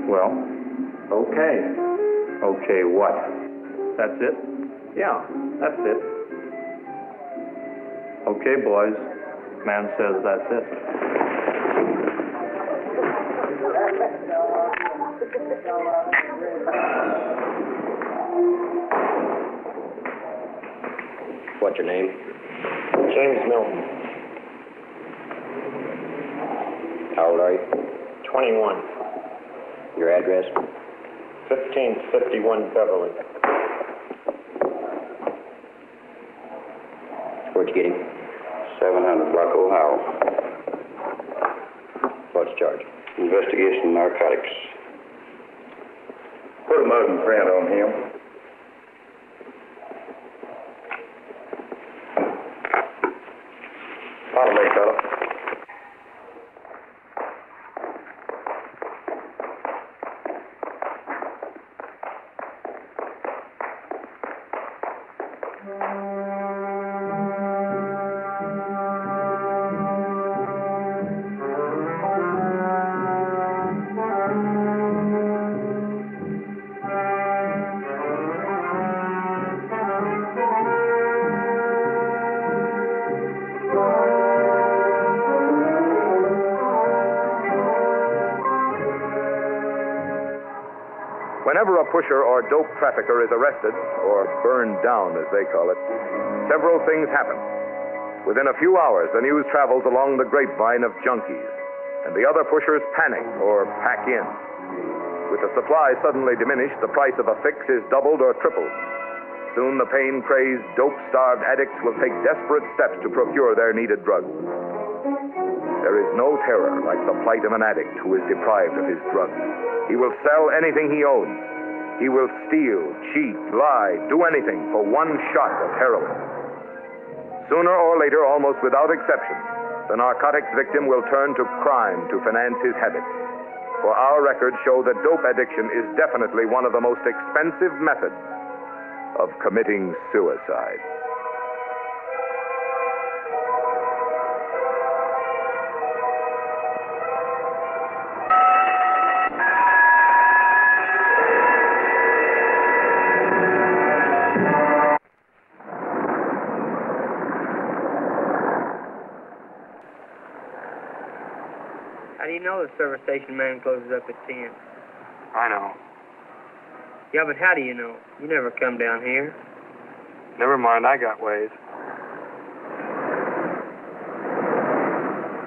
Well, okay. Okay, what? That's it? Yeah, that's it. Okay, boys. Man says that's it. What's your name? James Milton. How old are you? 21. Your address? 1551 Beverly. Where'd you get him? 700 block Ohio. What's the charge? Investigation narcotics. Put a muzzle print on him. Follow me, fella. Whenever a pusher or dope trafficker is arrested, or burned down as they call it, several things happen. Within a few hours, the news travels along the grapevine of junkies, and the other pushers panic or pack in. With the supply suddenly diminished, the price of a fix is doubled or tripled. Soon the pain-crazed, dope-starved addicts will take desperate steps to procure their needed drugs. There is no terror like the plight of an addict who is deprived of his drugs. He will sell anything he owns. He will steal, cheat, lie, do anything for one shot of heroin. Sooner or later, almost without exception, the narcotics victim will turn to crime to finance his habit. For our records show that dope addiction is definitely one of the most expensive methods of committing suicide. know the service station man closes up at 10. I know. Yeah, but how do you know? You never come down here. Never mind, I got ways.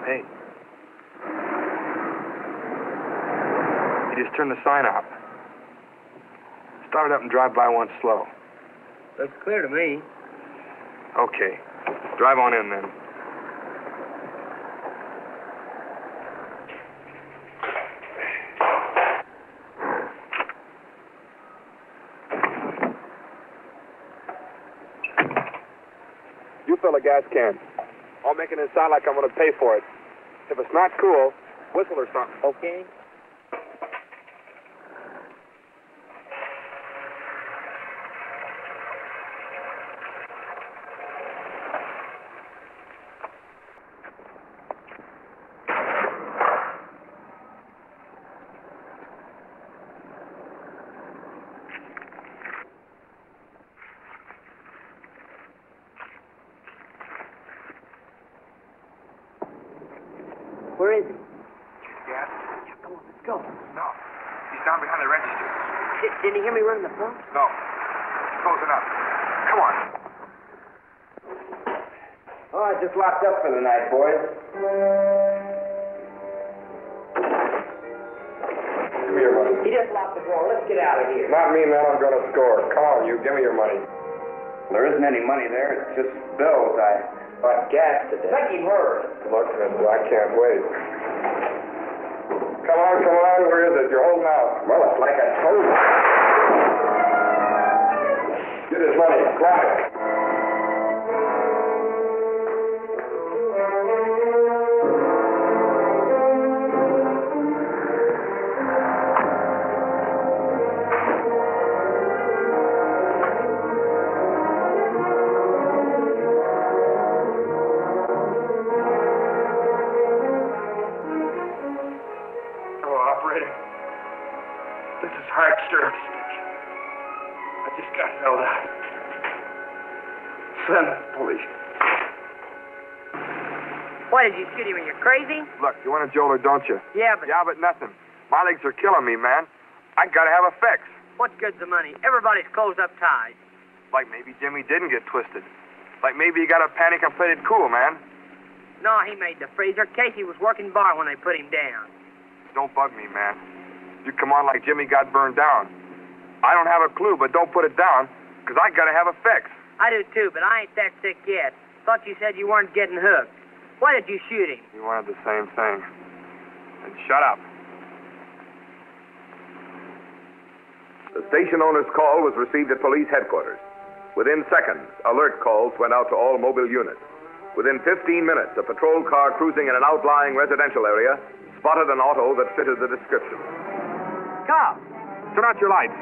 Hey. You just turn the sign off. Start it up and drive by once slow. Looks clear to me. Okay. Drive on in then. You fill a gas can. I'll make it sound like I'm going to pay for it. If it's not cool, whistle or something. Okay. Where is he? Gas? Yeah, come on, let's go. No. He's down behind the register. Didn't he hear me running the pump? No. He's closing up. Come on. Oh, I just locked up for the night, boys. Give me your money. He just locked the door. Let's get out of here. Not me, man. I'm going to score. Come on, you. Give me your money. There isn't any money there. It's just bills. I bought gas today. Make him hurry. Look, mister, I can't wait. Come on. Where is it? You're holding out. Well, it's like I told you. Get his money. Quiet. This is hard service. I just got held out. Send the police. Why did you shoot him? Are you crazy? Look, you want a jolt or don't you? Yeah, but Nothing. My legs are killing me, man. I gotta have a fix. what good's the money? Everybody's closed up tight. Like maybe Jimmy didn't get twisted. Like maybe he got a panic and played it cool, man. No, he made the freezer. Cathy was working bar when they put him down. Don't bug me, man. You come on like Jimmy got burned down. I don't have a clue, but don't put it down, because I gotta have a fix. I do too, but I ain't that sick yet. Thought you said you weren't getting hooked. Why did you shoot him? You wanted the same thing. Then shut up. The station owner's call was received at police headquarters. Within seconds, alert calls went out to all mobile units. Within 15 minutes, a patrol car cruising in an outlying residential area spotted an auto that fitted the description. Cop! Turn out your lights.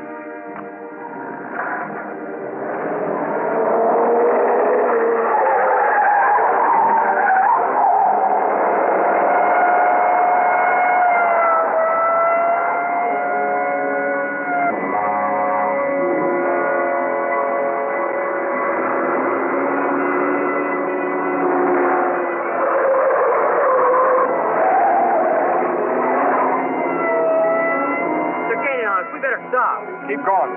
Keep going.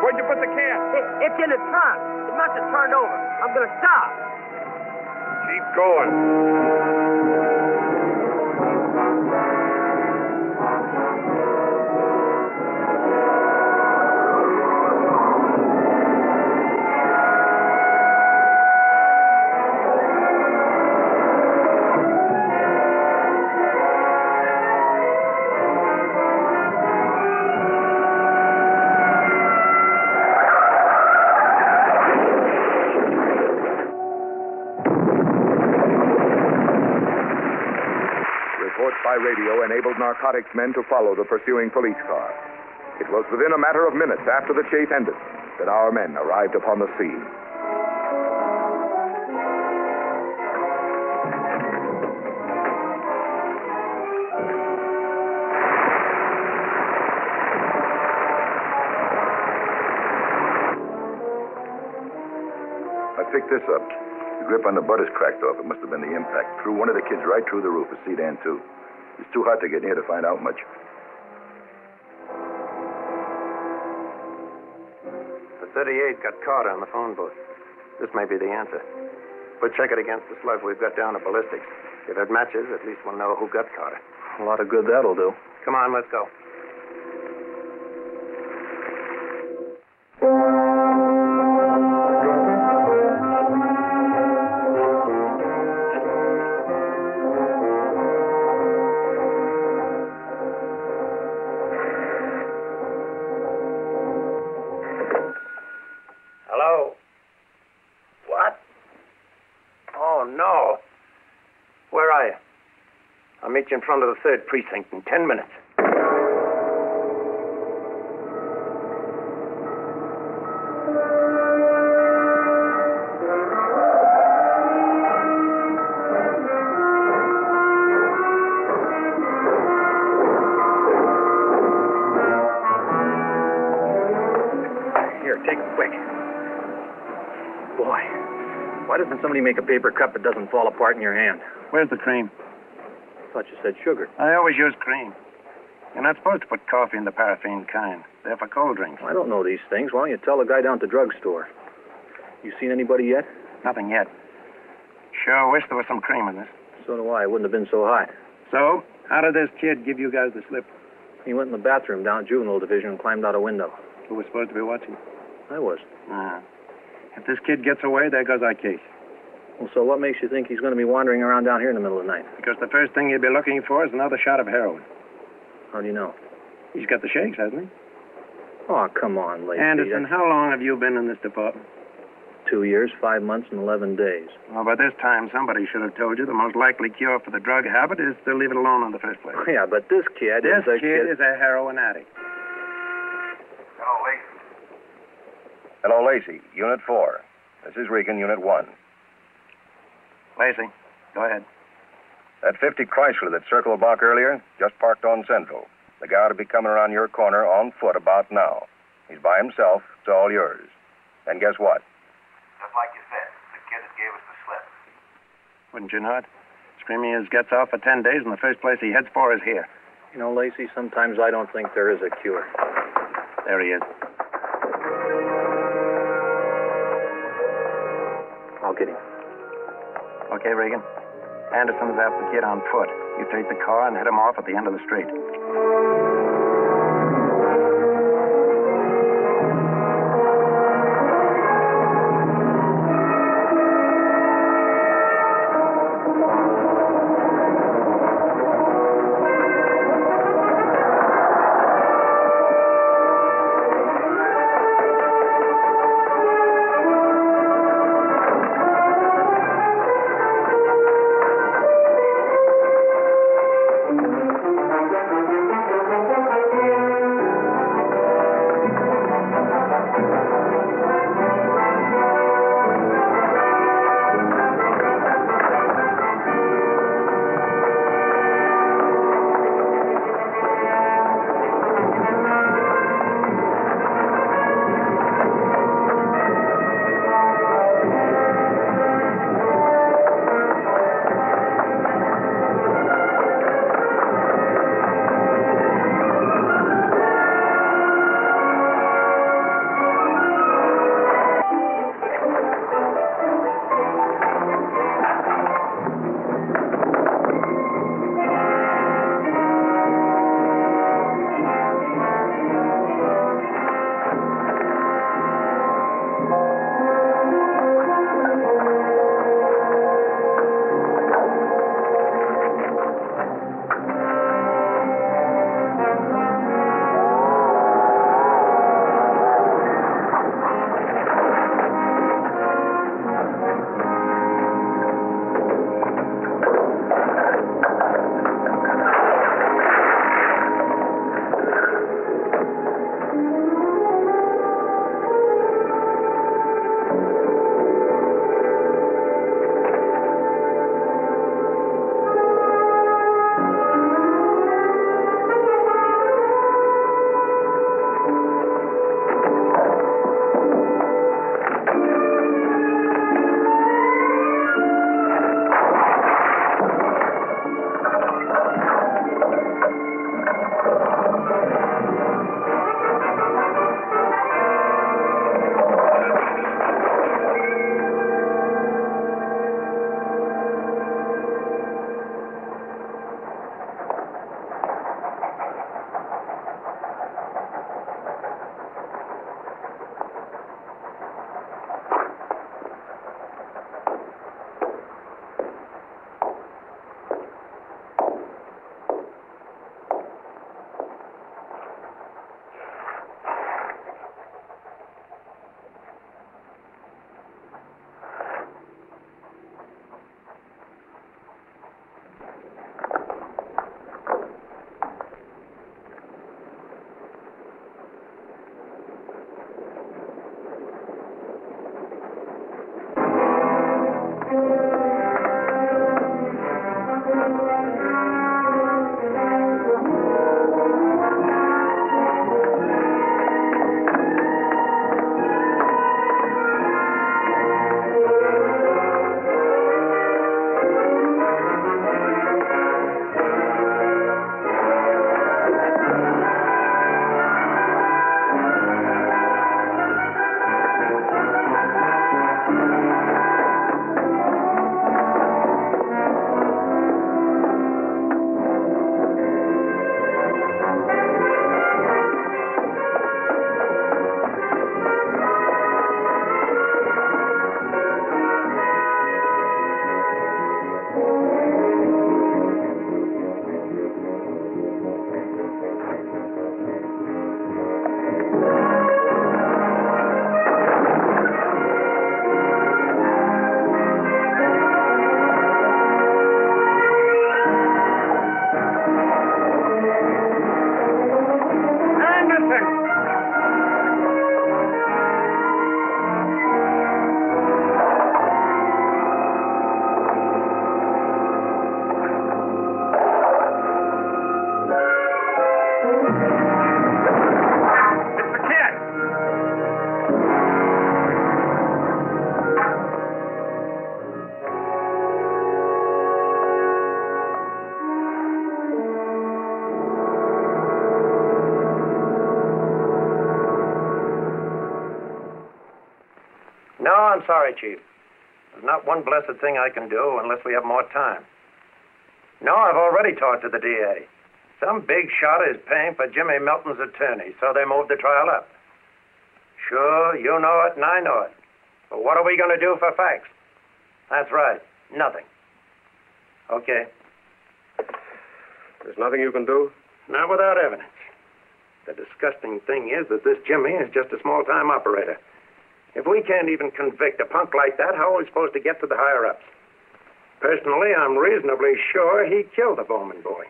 Where'd you put the can? It's in the trunk. It must have turned over. I'm going to stop. Keep going. radio enabled narcotics men to follow the pursuing police car. It was within a matter of minutes after the chase ended that our men arrived upon the scene. I picked this up. The grip on the butt is cracked off. It must have been the impact. Threw one of the kids right through the roof, a sedan, too. It's too hot to get near to find out much. The 38 got caught on the phone booth. This may be the answer. We'll check it against the slug we've got down at ballistics. If it matches, at least we'll know who got Carter. A lot of good that'll do. Come on, let's go. Hello? What? Oh, no. Where are you? I'll meet you in front of the 3rd precinct in 10 minutes. Here, take it quick. Boy, why doesn't somebody make a paper cup that doesn't fall apart in your hand? Where's the cream? I thought you said sugar. I always use cream. You're not supposed to put coffee in the paraffin kind. They're for cold drinks. I don't know these things. Why don't you tell the guy down at the drugstore? You seen anybody yet? Nothing yet. Sure wish there was some cream in this. So do I. It wouldn't have been so hot. So, how did this kid give you guys the slip? He went in the bathroom down at Juvenile Division and climbed out a window. Who was supposed to be watching? I was. If this kid gets away, there goes our case. Well, so what makes you think he's going to be wandering around down here in the middle of the night? Because the first thing he'd be looking for is another shot of heroin. How do you know? He's got the shakes, hasn't he? Oh, come on, Lacey. Anderson, how long have you been in this department? 2 years, 5 months, and 11 days. Well, by this time, somebody should have told you the most likely cure for the drug habit is to leave it alone in the first place. Yeah, but this kid This is a kid is a heroin addict. Hello, Lacey. Hello, Lacey. Unit 4. This is Regan, Unit 1. Lacey, go ahead. That 50 Chrysler that circled back earlier just parked on Central. The guy ought to be coming around your corner on foot about now. He's by himself. It's all yours. And guess what? Just like you said, the kid that gave us the slip. Wouldn't you know it? Screaming his gets off for 10 days, and the first place he heads for is here. You know, Lacey, sometimes I don't think there is a cure. There he is. I'll get him. Okay, Regan. Anderson's after the kid on foot. You take the car and head him off at the end of the street. No, I'm sorry, Chief. There's not one blessed thing I can do unless we have more time. No, I've already talked to the DA. Some big shot is paying for Jimmy Milton's attorney, so they moved the trial up. Sure, you know it and I know it. But what are we going to do for facts? That's right, nothing. Okay. There's nothing you can do? Not without evidence. The disgusting thing is that this Jimmy is just a small-time operator. If we can't even convict a punk like that, how are we supposed to get to the higher-ups? Personally, I'm reasonably sure he killed the Bowman boy.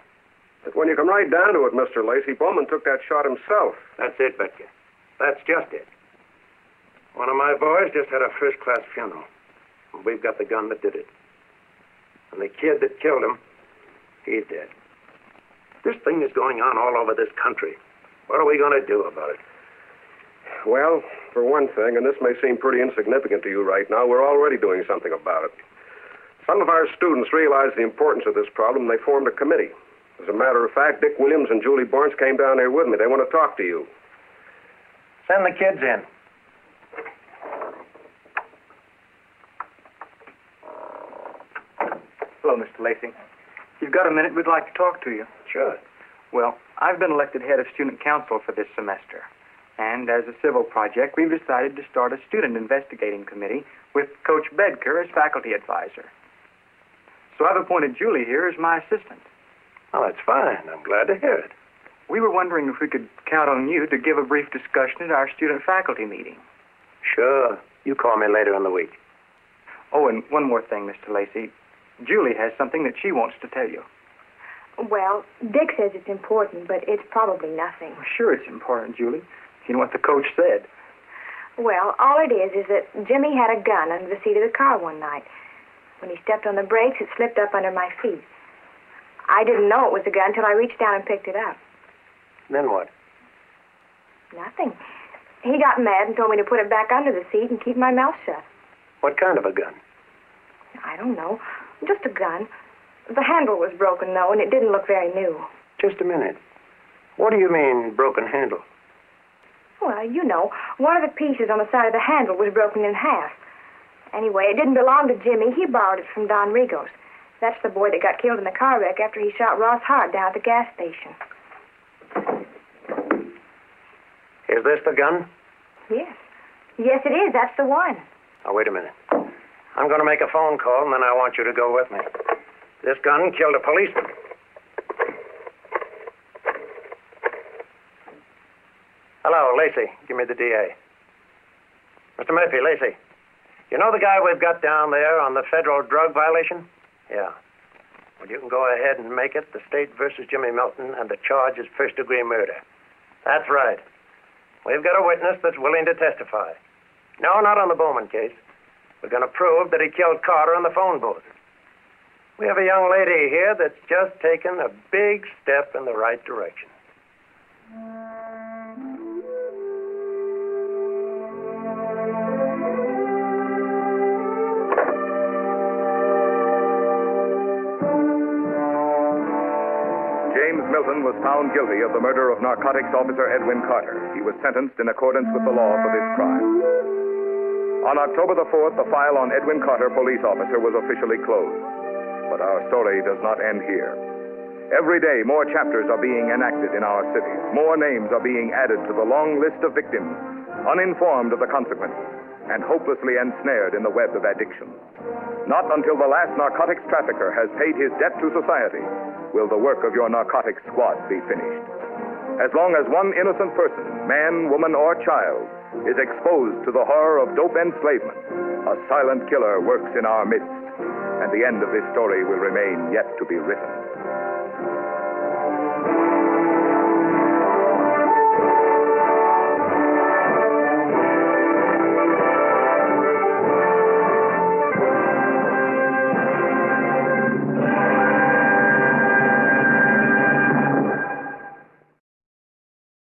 But when you come right down to it, Mr. Lacey, Bowman took that shot himself. That's it, Betke. That's just it. One of my boys just had a first-class funeral. And we've got the gun that did it. And the kid that killed him, he's dead. This thing is going on all over this country. What are we going to do about it? Well, for one thing, and this may seem pretty insignificant to you right now, we're already doing something about it. Some of our students realized the importance of this problem, and they formed a committee. As a matter of fact, Dick Williams and Julie Barnes came down here with me. They want to talk to you. Send the kids in. Hello, Mr. Lacey. If you've got a minute, we'd like to talk to you. Sure. Well, I've been elected head of student council for this semester. And as a civil project, we've decided to start a student investigating committee with Coach Bedker as faculty advisor. So I've appointed Julie here as my assistant. Oh, that's fine. I'm glad to hear it. We were wondering if we could count on you to give a brief discussion at our student-faculty meeting. Sure. You call me later in the week. Oh, and one more thing, Mr. Lacey. Julie has something that she wants to tell you. Well, Dick says it's important, but it's probably nothing. Sure it's important, Julie. You know what the coach said. Well, all it is that Jimmy had a gun under the seat of the car one night. When he stepped on the brakes, it slipped up under my feet. I didn't know it was a gun until I reached down and picked it up. Then what? Nothing. He got mad and told me to put it back under the seat and keep my mouth shut. What kind of a gun? I don't know. Just a gun. The handle was broken, though, and it didn't look very new. Just a minute. What do you mean, broken handle? Well, you know, one of the pieces on the side of the handle was broken in half. Anyway, it didn't belong to Jimmy. He borrowed it from Don Rigos. That's the boy that got killed in the car wreck after he shot Ross Hart down at the gas station. Is this the gun? Yes. Yes, it is. That's the one. Now, wait a minute. I'm going to make a phone call, and then I want you to go with me. This gun killed a policeman. Hello, Lacey. Give me the DA. Mr. Murphy, Lacey. You know the guy we've got down there on the federal drug violation? Yeah. Well, you can go ahead and make it the state versus Jimmy Milton, and the charge is first-degree murder. That's right. We've got a witness that's willing to testify. No, not on the Bowman case. We're going to prove that he killed Carter in the phone booth. We have a young lady here that's just taken a big step in the right direction. James Milton was found guilty of the murder of narcotics officer Edwin Carter. He was sentenced in accordance with the law for this crime. On October the 4th, the file on Edwin Carter, police officer, was officially closed. But our story does not end here. Every day, more chapters are being enacted in our cities. More names are being added to the long list of victims, uninformed of the consequences, and hopelessly ensnared in the web of addiction. Not until the last narcotics trafficker has paid his debt to society will the work of your narcotics squad be finished. As long as one innocent person, man, woman, or child, is exposed to the horror of dope enslavement, a silent killer works in our midst, and the end of this story will remain yet to be written.